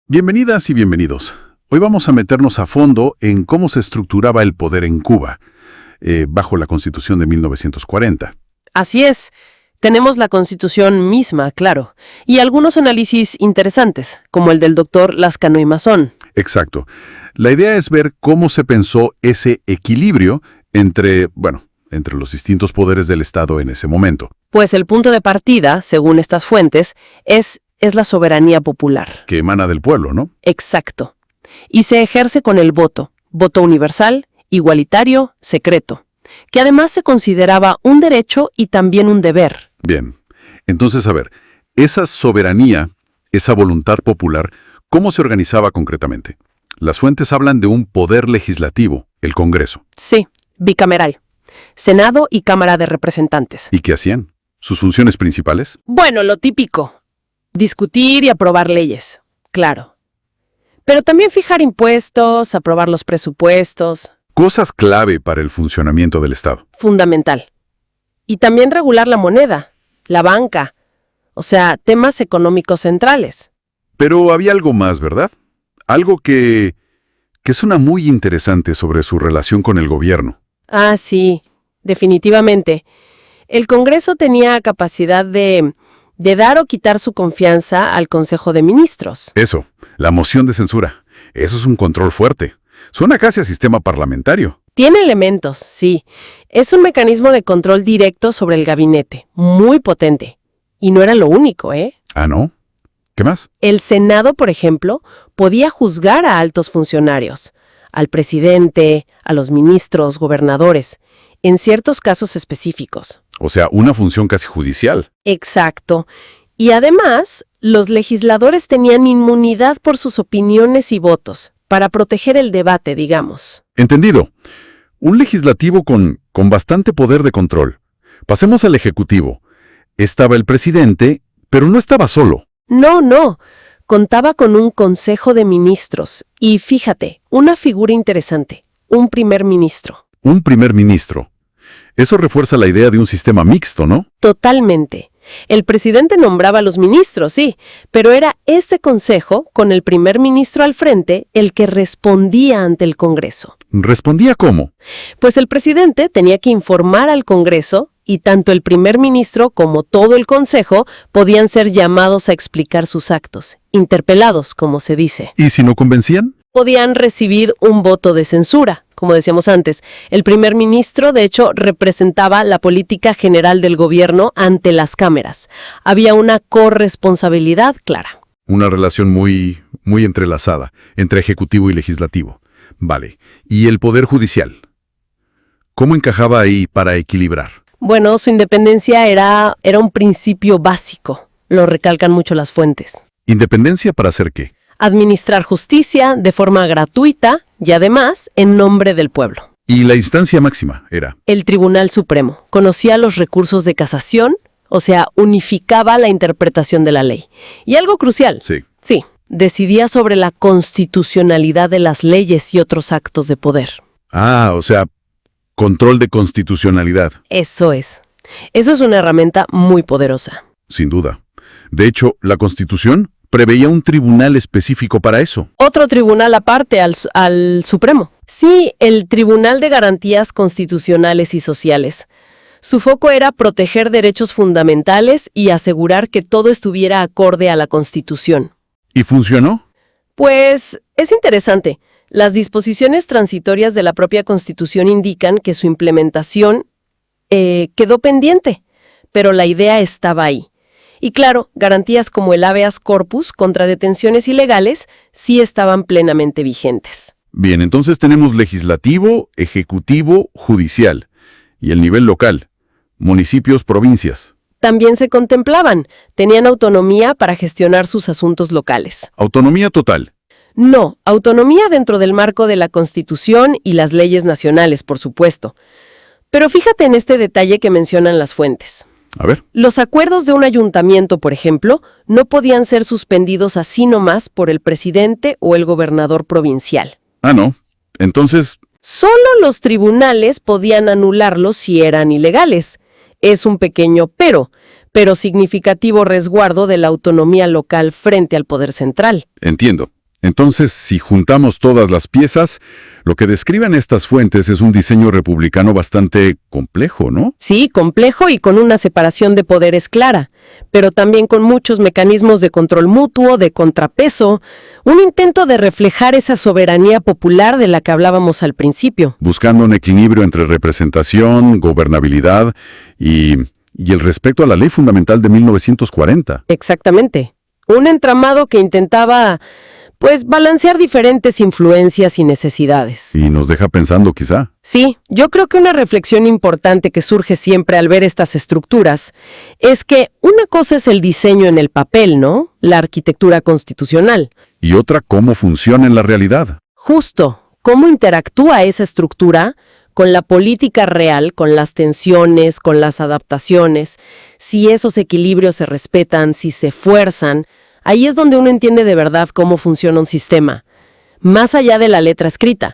Bienvenidas y bienvenidos. Hoy vamos a meternos a fondo en cómo se estructuraba el poder en Cuba, bajo la Constitución de 1940. Así es. Tenemos la Constitución misma, claro, y algunos análisis interesantes, como el del doctor Lascano y Mazón. Exacto. La idea es ver cómo se pensó ese equilibrio entre los distintos poderes del Estado en ese momento. Pues el punto de partida, según estas fuentes, es la soberanía popular. Que emana del pueblo, ¿no? Exacto. Y se ejerce con el voto universal, igualitario, secreto, que además se consideraba un derecho y también un deber. Bien. Entonces, a ver, esa soberanía, esa voluntad popular, ¿cómo se organizaba concretamente? Las fuentes hablan de un poder legislativo, el Congreso. Sí, bicameral. Senado y Cámara de Representantes. ¿Y qué hacían? ¿Sus funciones principales? Bueno, lo típico. Discutir y aprobar leyes, claro. Pero también fijar impuestos, aprobar los presupuestos. Cosas clave para el funcionamiento del Estado. Fundamental. Y también regular la moneda, la banca, o sea, temas económicos centrales. Pero había algo más, ¿verdad? Algo que suena muy interesante sobre su relación con el gobierno. Ah, sí, definitivamente. El Congreso tenía capacidad de dar o quitar su confianza al Consejo de Ministros. Eso, la moción de censura. Eso es un control fuerte. Suena casi a sistema parlamentario. Tiene elementos, sí. Es un mecanismo de control directo sobre el gabinete, muy potente. Y no era lo único, ¿eh? Ah, ¿no? ¿Qué más? El Senado, por ejemplo, podía juzgar a altos funcionarios, al presidente, a los ministros, gobernadores, en ciertos casos específicos. O sea, una función casi judicial. Exacto. Y además, los legisladores tenían inmunidad por sus opiniones y votos, para proteger el debate, digamos. Entendido. Un legislativo con bastante poder de control. Pasemos al ejecutivo. Estaba el presidente, pero no estaba solo. No. Contaba con un consejo de ministros. Y fíjate, una figura interesante, un primer ministro. Un primer ministro. Eso refuerza la idea de un sistema mixto, ¿no? Totalmente. El presidente nombraba a los ministros, sí, pero era este consejo, con el primer ministro al frente, el que respondía ante el Congreso. ¿Respondía cómo? Pues el presidente tenía que informar al Congreso y tanto el primer ministro como todo el consejo podían ser llamados a explicar sus actos, interpelados, como se dice. ¿Y si no convencían? Podían recibir un voto de censura. Como decíamos antes, el primer ministro, de hecho, representaba la política general del gobierno ante las cámaras. Había una corresponsabilidad clara. Una relación muy entrelazada entre ejecutivo y legislativo. Vale. ¿Y el poder judicial? ¿Cómo encajaba ahí para equilibrar? Bueno, su independencia era un principio básico. Lo recalcan mucho las fuentes. ¿Independencia para hacer qué? Administrar justicia de forma gratuita y además en nombre del pueblo. ¿Y la instancia máxima era? El Tribunal Supremo conocía los recursos de casación, o sea, unificaba la interpretación de la ley. Y algo crucial. Sí, decidía sobre la constitucionalidad de las leyes y otros actos de poder. Ah, o sea, control de constitucionalidad. Eso es. Eso es una herramienta muy poderosa. Sin duda. De hecho, la Constitución preveía un tribunal específico para eso. Otro tribunal aparte al Supremo. Sí, el Tribunal de Garantías Constitucionales y Sociales. Su foco era proteger derechos fundamentales y asegurar que todo estuviera acorde a la Constitución. ¿Y funcionó? Pues es interesante. Las disposiciones transitorias de la propia Constitución indican que su implementación quedó pendiente, pero la idea estaba ahí. Y claro, garantías como el habeas corpus contra detenciones ilegales sí estaban plenamente vigentes. Bien, entonces tenemos legislativo, ejecutivo, judicial. Y el nivel local, municipios, provincias. También se contemplaban, tenían autonomía para gestionar sus asuntos locales. Autonomía total. No, autonomía dentro del marco de la Constitución y las leyes nacionales, por supuesto. Pero fíjate en este detalle que mencionan las fuentes. A ver. Los acuerdos de un ayuntamiento, por ejemplo, no podían ser suspendidos así nomás por el presidente o el gobernador provincial. Ah, no. Entonces... Solo los tribunales podían anularlos si eran ilegales. Es un pequeño pero significativo resguardo de la autonomía local frente al poder central. Entiendo. Entonces, si juntamos todas las piezas, lo que describen estas fuentes es un diseño republicano bastante complejo, ¿no? Sí, complejo y con una separación de poderes clara, pero también con muchos mecanismos de control mutuo, de contrapeso, un intento de reflejar esa soberanía popular de la que hablábamos al principio. Buscando un equilibrio entre representación, gobernabilidad y el respeto a la ley fundamental de 1940. Exactamente. Un entramado que intentaba, pues, balancear diferentes influencias y necesidades. Y nos deja pensando quizá. Sí, yo creo que una reflexión importante que surge siempre al ver estas estructuras es que una cosa es el diseño en el papel, ¿no? La arquitectura constitucional. Y otra, cómo funciona en la realidad. Justo, cómo interactúa esa estructura con la política real, con las tensiones, con las adaptaciones, si esos equilibrios se respetan, si se fuerzan. Ahí es donde uno entiende de verdad cómo funciona un sistema, más allá de la letra escrita.